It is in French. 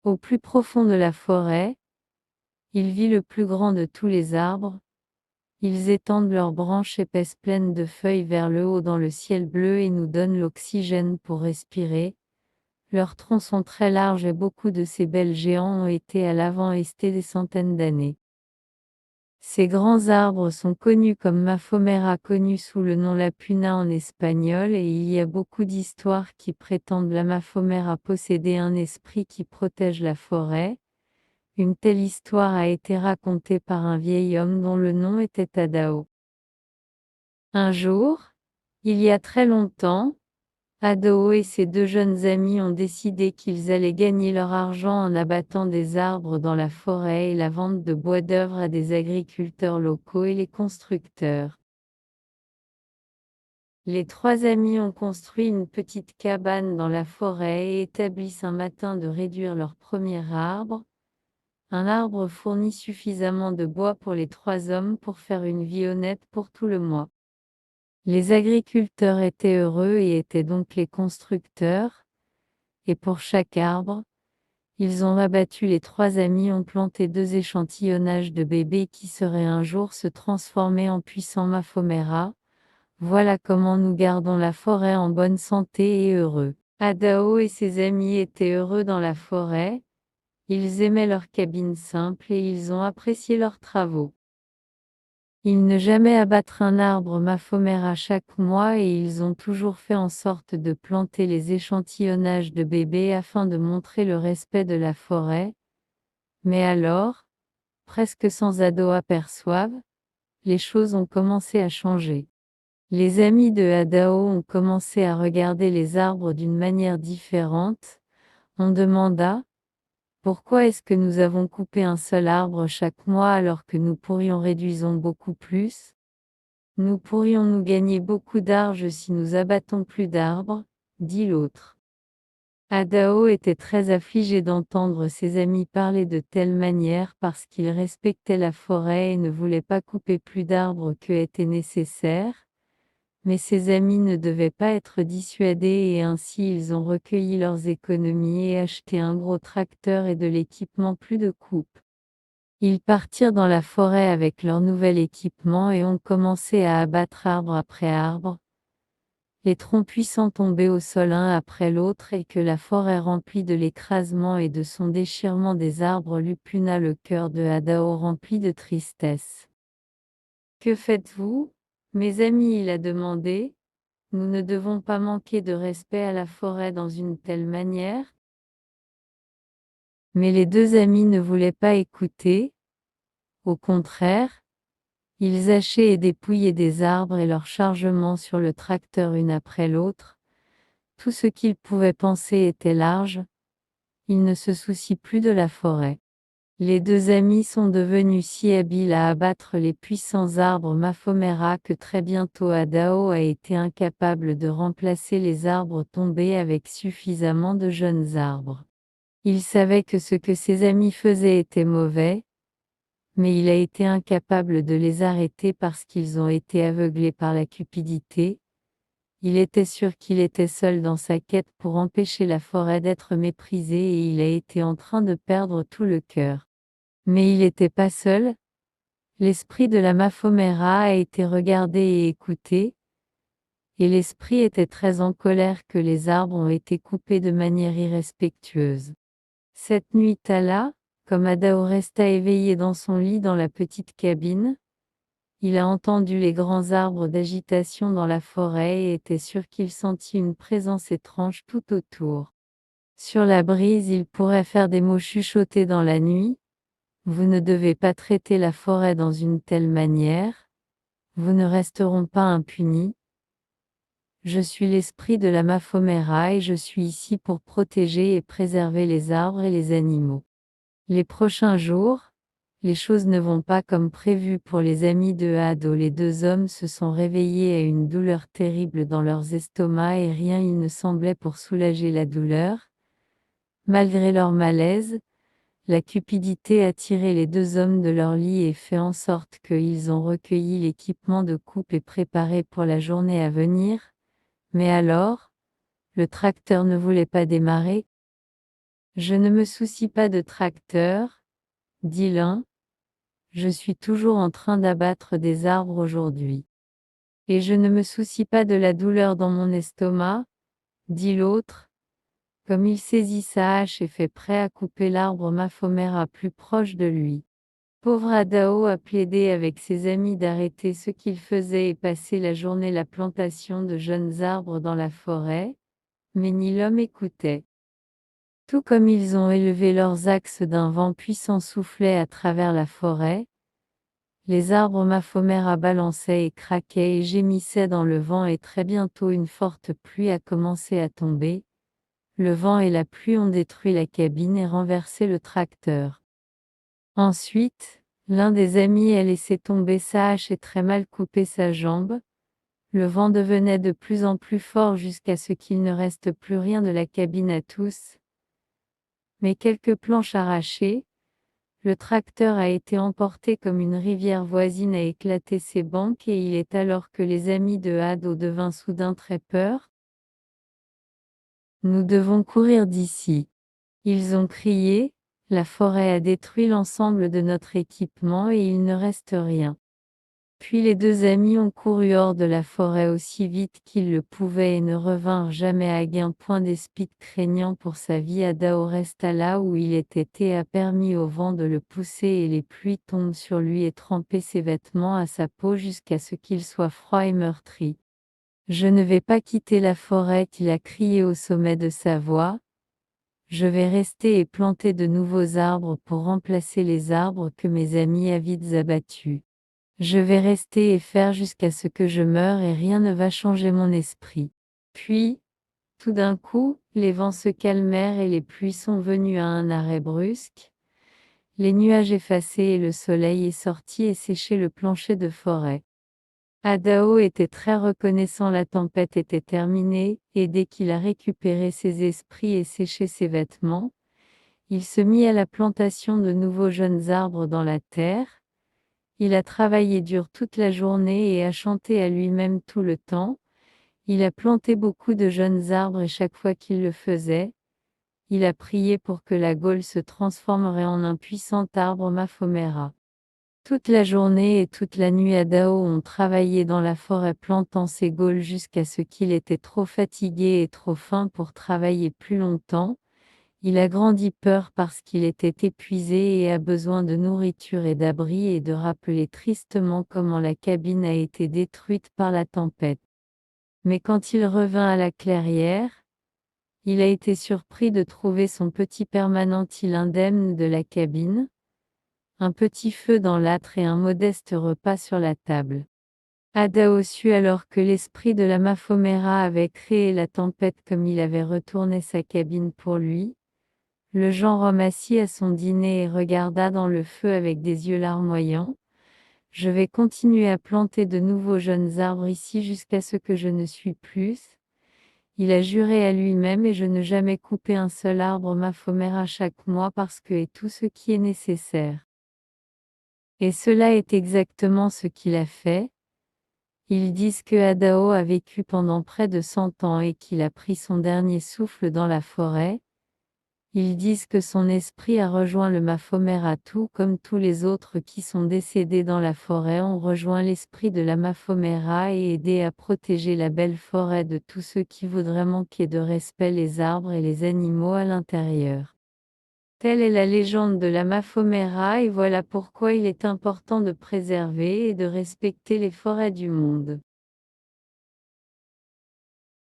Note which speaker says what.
Speaker 1: Au plus profond de la forêt, il vit le plus grand de tous les arbres. Ils étendent leurs branches épaisses pleines de feuilles vers le haut dans le ciel bleu et nous donnent l'oxygène pour respirer. Leurs troncs sont très larges et beaucoup de ces belles géants ont été à l'avant esté des centaines d'années. Ces grands arbres sont connus comme Mafomera, connu sous le nom Lapuna en espagnol, et il y a beaucoup d'histoires qui prétendent la Mafomera posséder un esprit qui protège la forêt. Une telle histoire a été racontée par un vieil homme dont le nom était Tadao. Un jour, il y a très longtemps, Adao et ses deux jeunes amis ont décidé qu'ils allaient gagner leur argent en abattant des arbres dans la forêt et la vente de bois d'œuvre à des agriculteurs locaux et les constructeurs. Les trois amis ont construit une petite cabane dans la forêt et établissent un matin de réduire leur premier arbre. Un arbre fournit suffisamment de bois pour les trois hommes pour faire une vie honnête pour tout le mois. Les agriculteurs étaient heureux et étaient donc les constructeurs, et pour chaque arbre, ils ont abattu. Les trois amis ont planté 2 échantillonnages de bébés qui seraient un jour se transformer en puissants Mafomera. Voilà comment nous gardons la forêt en bonne santé et heureux. Adao et ses amis étaient heureux dans la forêt, ils aimaient leur cabine simple et ils ont apprécié leurs travaux. Ils ne jamais abattre un arbre Mafomera chaque mois et ils ont toujours fait en sorte de planter les échantillonnages de bébés afin de montrer le respect de la forêt. Mais alors, presque sans Adao aperçoivent, les choses ont commencé à changer. Les amis de Adao ont commencé à regarder les arbres d'une manière différente. On demanda: pourquoi est-ce que nous avons coupé un seul arbre chaque mois alors que nous pourrions réduisons beaucoup plus? Nous pourrions nous gagner beaucoup d'argent si nous abattons plus d'arbres, dit l'autre. Adao était très affligé d'entendre ses amis parler de telle manière parce qu'il respectait la forêt et ne voulait pas couper plus d'arbres que était nécessaire. Mais ses amis ne devaient pas être dissuadés et ainsi ils ont recueilli leurs économies et acheté un gros tracteur et de l'équipement plus de coupe. Ils partirent dans la forêt avec leur nouvel équipement et ont commencé à abattre arbre après arbre. Les troncs puissants tombaient au sol un après l'autre et que la forêt remplie de l'écrasement et de son déchirement des arbres Lupuna, le cœur de Adao rempli de tristesse. Que faites-vous, mes amis? Il a demandé. Nous ne devons pas manquer de respect à la forêt dans une telle manière. Mais les deux amis ne voulaient pas écouter. Au contraire, ils hachaient et dépouillaient des arbres et leurs chargements sur le tracteur une après l'autre. Tout ce qu'ils pouvaient penser était large. Ils ne se soucient plus de la forêt. Les deux amis sont devenus si habiles à abattre les puissants arbres Mafomera que très bientôt Adao a été incapable de remplacer les arbres tombés avec suffisamment de jeunes arbres. Il savait que ce que ses amis faisaient était mauvais, mais il a été incapable de les arrêter parce qu'ils ont été aveuglés par la cupidité. Il était sûr qu'il était seul dans sa quête pour empêcher la forêt d'être méprisée et il a été en train de perdre tout le cœur. Mais il n'était pas seul. L'esprit de la Mafomera a été regardé et écouté, et l'esprit était très en colère que les arbres ont été coupés de manière irrespectueuse. Cette nuit-là, comme Adao resta éveillé dans son lit dans la petite cabine, il a entendu les grands arbres d'agitation dans la forêt et était sûr qu'il sentit une présence étrange tout autour. Sur la brise, il pourrait faire des mots chuchotés dans la nuit. Vous ne devez pas traiter la forêt dans une telle manière. Vous ne resteront pas impunis. Je suis l'esprit de la Mafomera et je suis ici pour protéger et préserver les arbres et les animaux. Les prochains jours, les choses ne vont pas comme prévu pour les amis de Hado. Les deux hommes se sont réveillés à une douleur terrible dans leurs estomacs et rien il ne semblait pour soulager la douleur. Malgré leur malaise, la cupidité a tiré les deux hommes de leur lit et fait en sorte qu'ils ont recueilli l'équipement de coupe et préparé pour la journée à venir. Mais alors, le tracteur ne voulait pas démarrer. Je ne me soucie pas de tracteurs, dit l'un, je suis toujours en train d'abattre des arbres aujourd'hui. Et je ne me soucie pas de la douleur dans mon estomac, dit l'autre, comme il saisit sa hache et fait prêt à couper l'arbre Maphomera plus proche de lui. Pauvre Adao a plaidé avec ses amis d'arrêter ce qu'ils faisaient et passer la journée la plantation de jeunes arbres dans la forêt, mais ni l'homme écoutait. Tout comme ils ont élevé leurs axes d'un vent puissant soufflait à travers la forêt, les arbres Maphomera balançaient et craquaient et gémissaient dans le vent et très bientôt une forte pluie a commencé à tomber. Le vent et la pluie ont détruit la cabine et renversé le tracteur. Ensuite, l'un des amis a laissé tomber sa hache et très mal coupé sa jambe. Le vent devenait de plus en plus fort jusqu'à ce qu'il ne reste plus rien de la cabine à tous. Mais quelques planches arrachées, le tracteur a été emporté comme une rivière voisine a éclaté ses bancs et il est alors que les amis de Hado devinrent soudain très peur. Nous devons courir d'ici. Ils ont crié, la forêt a détruit l'ensemble de notre équipement et il ne reste rien. Puis les deux amis ont couru hors de la forêt aussi vite qu'ils le pouvaient et ne revinrent jamais à gain. Point d'Espit craignant pour sa vie, Adao resta là où il était et a permis au vent de le pousser et les pluies tombent sur lui et tremper ses vêtements à sa peau jusqu'à ce qu'il soit froid et meurtri. Je ne vais pas quitter la forêt, qu'il a crié au sommet de sa voix. Je vais rester et planter de nouveaux arbres pour remplacer les arbres que mes amis avides abattus. Je vais rester et faire jusqu'à ce que je meure et rien ne va changer mon esprit. Puis, tout d'un coup, les vents se calmèrent et les pluies sont venues à un arrêt brusque. Les nuages effacés et le soleil est sorti et séché le plancher de forêt. Adao était très reconnaissant, la tempête était terminée, et dès qu'il a récupéré ses esprits et séché ses vêtements, il se mit à la plantation de nouveaux jeunes arbres dans la terre. Il a travaillé dur toute la journée et a chanté à lui-même tout le temps. Il a planté beaucoup de jeunes arbres et chaque fois qu'il le faisait, il a prié pour que la Gaule se transformerait en un puissant arbre Maphomera. Toute la journée et toute la nuit Adao ont travaillé dans la forêt plantant ces gaules jusqu'à ce qu'il était trop fatigué et trop faim pour travailler plus longtemps. Il a grandi peur parce qu'il était épuisé et a besoin de nourriture et d'abri et de rappeler tristement comment la cabine a été détruite par la tempête. Mais quand il revint à la clairière, il a été surpris de trouver son petit permanent-il indemne de la cabine, un petit feu dans l'âtre et un modeste repas sur la table. Adao sut alors que l'esprit de la Maphomera avait créé la tempête comme il avait retourné sa cabine pour lui. Le gentilhomme assis à son dîner et regarda dans le feu avec des yeux larmoyants. Je vais continuer à planter de nouveaux jeunes arbres ici jusqu'à ce que je ne suis plus. Il a juré à lui-même et je ne jamais couper un seul arbre Maphomera chaque mois parce que est tout ce qui est nécessaire. Et cela est exactement ce qu'il a fait. Ils disent que Adao a vécu pendant près de 100 ans et qu'il a pris son dernier souffle dans la forêt. Ils disent que son esprit a rejoint le Maphomera tout comme tous les autres qui sont décédés dans la forêt ont rejoint l'esprit de la Maphomera et aidé à protéger la belle forêt de tous ceux qui voudraient manquer de respect les arbres et les animaux à l'intérieur. Telle est la légende de la Maphomera et voilà pourquoi il est important de préserver et de respecter les forêts du monde.